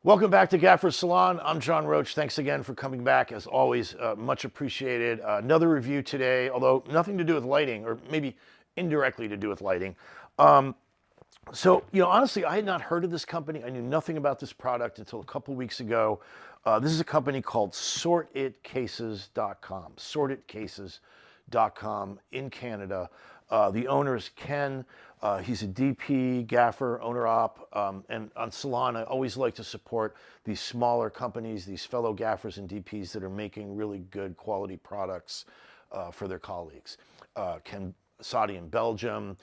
Welcome back to Gaffer's Salon. I'm John Roach. Thanks again for coming back. As always, much appreciated. Another review today, although nothing to do with lighting, or maybe indirectly to do with lighting. Honestly, I had not heard of this company. I knew nothing about this product until a couple weeks ago. This is a company called SortitCases.com. SortitCases.com in Canada. The owner is Ken. He's a DP, gaffer, owner-op, and on Salon, I always like to support these smaller companies, these fellow gaffers and DPs that are making really good quality products for their colleagues. Ken Sortit in Belgium,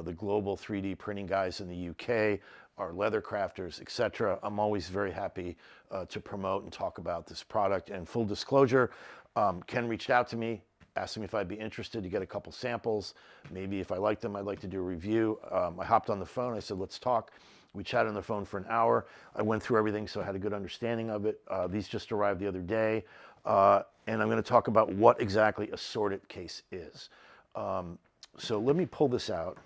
the global 3D printing guys in the UK, our leather crafters, etc. I'm always very happy to promote and talk about this product. And full disclosure, Ken reached out to me, asked me if I'd be interested to get a couple samples. Maybe if I liked them, I'd like to do a review. I hopped on the phone. I said, let's talk. We chatted on the phone for an hour. I went through everything, so I had a good understanding of it. These just arrived the other day. And I'm going to talk about what exactly a Sortit case is. So let me pull this out.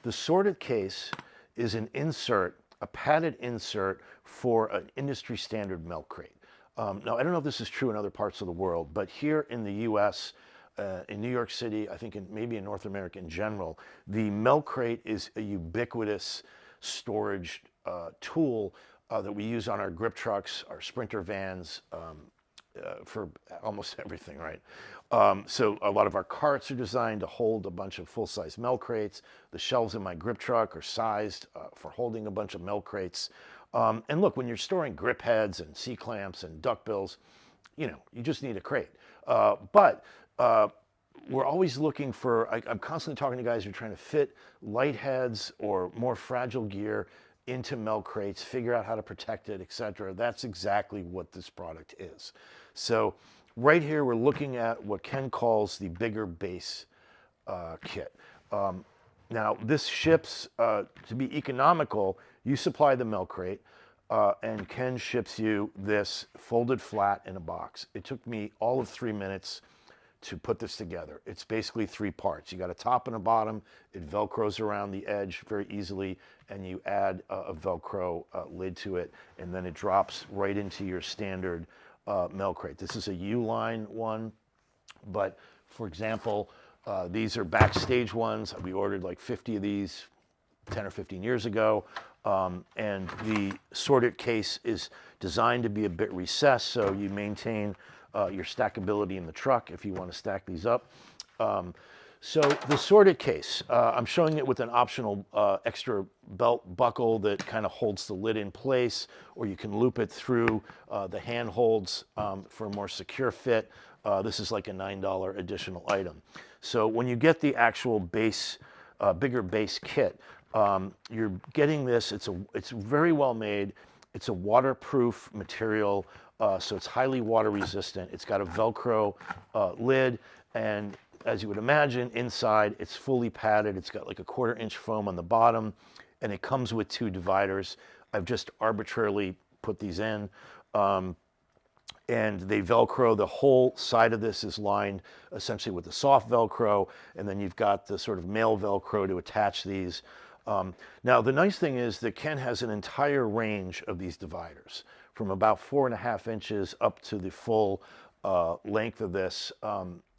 The Sortit case is an insert, a padded insert for an industry standard milk crate. Now, I don't know if this is true in other parts of the world, but here in the US, in New York City, I think maybe in North America in general, the milk crate is a ubiquitous storage tool that we use on our grip trucks, our Sprinter vans, for almost everything, right? So a lot of our carts are designed to hold a bunch of full-size milk crates. The shelves in my grip truck are sized for holding a bunch of milk crates. And look, when you're storing grip heads and C-clamps and duckbills, you just need a crate. But we're always looking for, I'm constantly talking to guys who are trying to fit light heads or more fragile gear into milk crates, figure out how to protect it, etc. That's exactly what this product is. So right here, we're looking at what Ken calls the bigger base kit. Now, this ships, to be economical, you supply the milk crate, and Ken ships you this folded flat in a box. It took me all of 3 minutes to put this together. It's basically 3 parts. You got a top and a bottom. It Velcros around the edge very easily, and you add a Velcro lid to it, and then it drops right into your standard milk crate. This is a U-line one, but for example, these are backstage ones. We ordered like 50 of these 10 or 15 years ago. And the Sortit case is designed to be a bit recessed, so you maintain your stackability in the truck if you want to stack these up. So the Sortit case, I'm showing it with an optional extra belt buckle that kind of holds the lid in place, or you can loop it through the handholds for a more secure fit. This is like a $9 additional item. So when you get the actual base, bigger base kit, you're getting this. It's very well made. It's a waterproof material, so it's highly water resistant. It's got a Velcro lid, and as you would imagine, inside it's fully padded. It's got like a 1/4 inch foam on the bottom, and it comes with 2 dividers. I've just arbitrarily put these in. And they Velcro. The whole side of this is lined essentially with the soft Velcro, and then you've got the sort of male Velcro to attach these. Now, the nice thing is that Ken has an entire range of these dividers, from about 4.5 inches up to the full length of this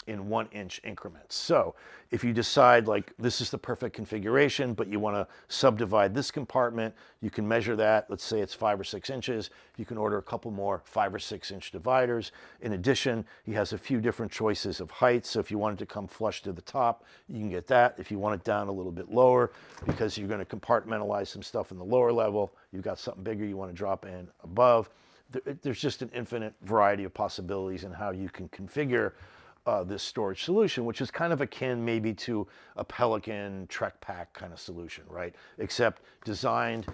in 1-inch increments. So if you decide like this is the perfect configuration, but you want to subdivide this compartment, you can measure that. Let's say it's 5 or 6 inches. You can order a couple more 5 or 6 inch dividers. In addition, he has a few different choices of heights. So if you want it to come flush to the top, you can get that. If you want it down a little bit lower, because you're going to compartmentalize some stuff in the lower level, you've got something bigger you want to drop in above. There's just an infinite variety of possibilities in how you can configure this storage solution, which is kind of akin maybe to a Pelican Trek Pack kind of solution, right? Except designed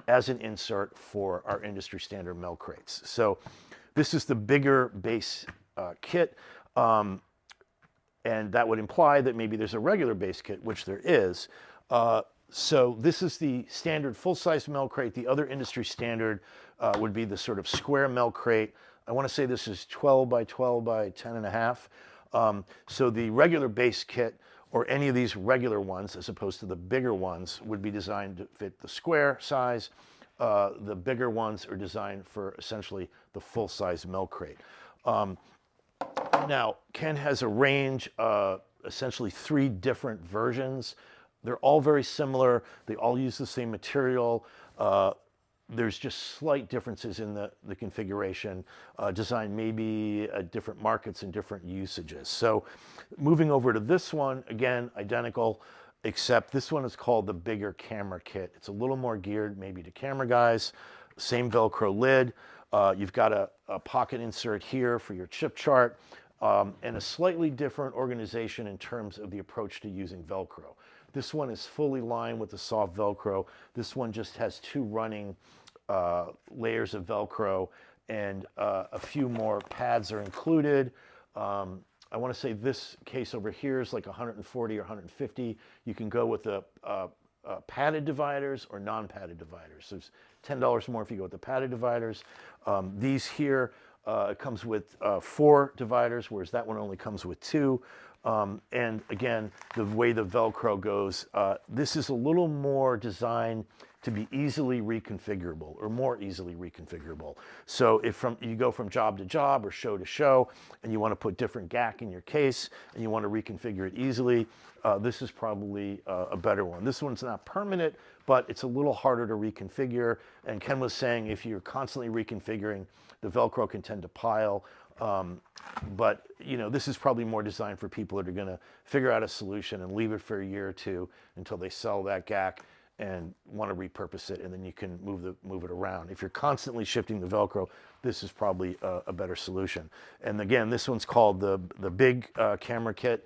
as an insert for our industry standard milk crates. So this is the bigger base kit, and that would imply that maybe there's a regular base kit, which there is. So this is the standard full-size milk crate. The other industry standard would be the sort of square milk crate. I want to say this is 12 by 12 by 10.5. So the regular base kit, or any of these regular ones, as opposed to the bigger ones, would be designed to fit the square size. The bigger ones are designed for essentially the full-size milk crate. Now, Ken has a range, essentially 3 different versions. They're all very similar. They all use the same material. There's just slight differences in the configuration, design maybe different markets and different usages. So moving over to this one, again, identical, except this one is called the bigger camera kit. It's a little more geared maybe to camera guys. Same Velcro lid. You've got a pocket insert here for your chip chart, and a slightly different organization in terms of the approach to using Velcro. This one is fully lined with the soft Velcro. This one just has 2 running layers of Velcro, and a few more pads are included. I want to say this case over here is like 140 or 150. You can go with the padded dividers or non-padded dividers. So it's $10 more if you go with the padded dividers. These here, it comes with 4 dividers, whereas that one only comes with 2. And again, the way the Velcro goes, this is a little more designed to be easily reconfigurable, or more easily reconfigurable. So if you go from job to job or show to show, and you want to put different GAC in your case, and you want to reconfigure it easily, this is probably a better one. This one's not permanent, but it's a little harder to reconfigure. And Ken was saying if you're constantly reconfiguring, the Velcro can tend to pile. But you know, this is probably more designed for people that are going to figure out a solution and leave it for a year or 2 until they sell that GAC and want to repurpose it, and then you can move it around. If you're constantly shifting the Velcro, this is probably a better solution. And again, this one's called the big camera kit.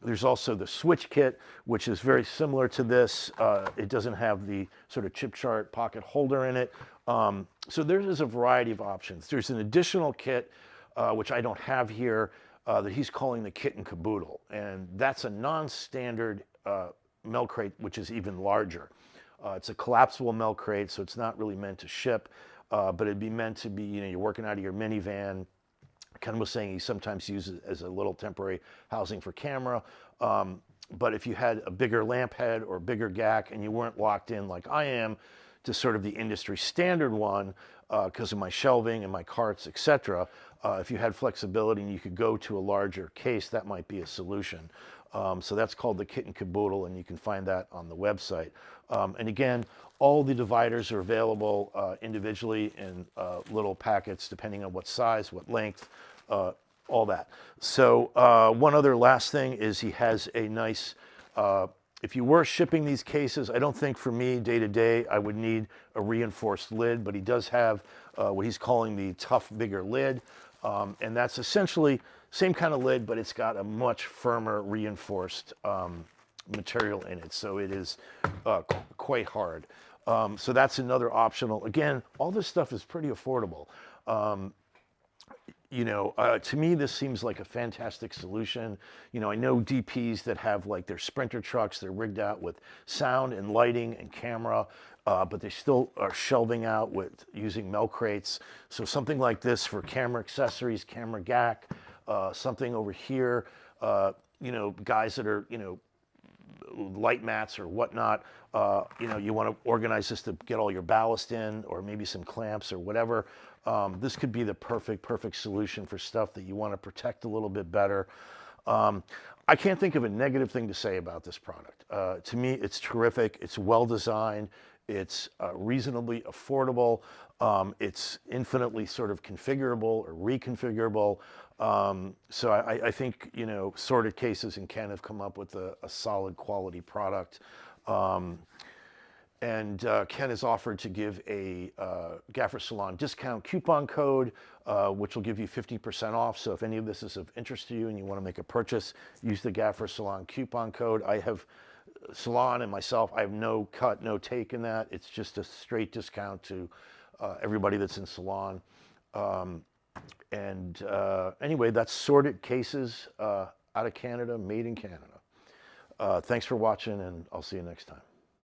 There's also the switch kit, which is very similar to this. It doesn't have the sort of chip chart pocket holder in it. So there's a variety of options. There's an additional kit, which I don't have here, that he's calling the kit and caboodle. And that's a non-standard milk crate, which is even larger. It's a collapsible milk crate, so it's not really meant to ship, but it'd be meant to be, you know, you're working out of your minivan. Ken was saying he sometimes uses it as a little temporary housing for camera. But if you had a bigger lamp head or bigger GAC and you weren't locked in like I am to sort of the industry standard one, because of my shelving and my carts, etc., if you had flexibility and you could go to a larger case, that might be a solution. So that's called the kit and caboodle, and you can find that on the website. And again, all the dividers are available individually in little packets, depending on what size, what length, all that. So one other last thing is he has a nice, if you were shipping these cases, I don't think for me day to day I would need a reinforced lid, but he does have what he's calling the tough bigger lid. And that's essentially same kind of lid, but it's got a much firmer reinforced material in it. So it is quite hard. So that's another optional. Again, all this stuff is pretty affordable. You know, to me, this seems like a fantastic solution. You know, I know DPs that have like their Sprinter trucks, they're rigged out with sound and lighting and camera, but they still are shelving out with using milk crates. So something like this for camera accessories, camera GAC, something over here, you know, guys that are, you know, light mats or whatnot, you know, you want to organize this to get all your ballast in, or maybe some clamps or whatever. This could be the perfect solution for stuff that you want to protect a little bit better. I can't think of a negative thing to say about this product. To me, it's terrific. It's well designed. It's reasonably affordable. It's infinitely sort of configurable or reconfigurable. So I think, you know, Sortit Cases and Ken have come up with a solid quality product. And Ken has offered to give a Gaffer Salon discount coupon code, which will give you 50% off. So if any of this is of interest to you and you want to make a purchase, use the Gaffer Salon coupon code. I have Salon and myself, I have no cut, no take in that. It's just a straight discount to everybody that's in Salon. Anyway, that's Sortit Cases out of Canada, made in Canada. Thanks for watching, and I'll see you next time.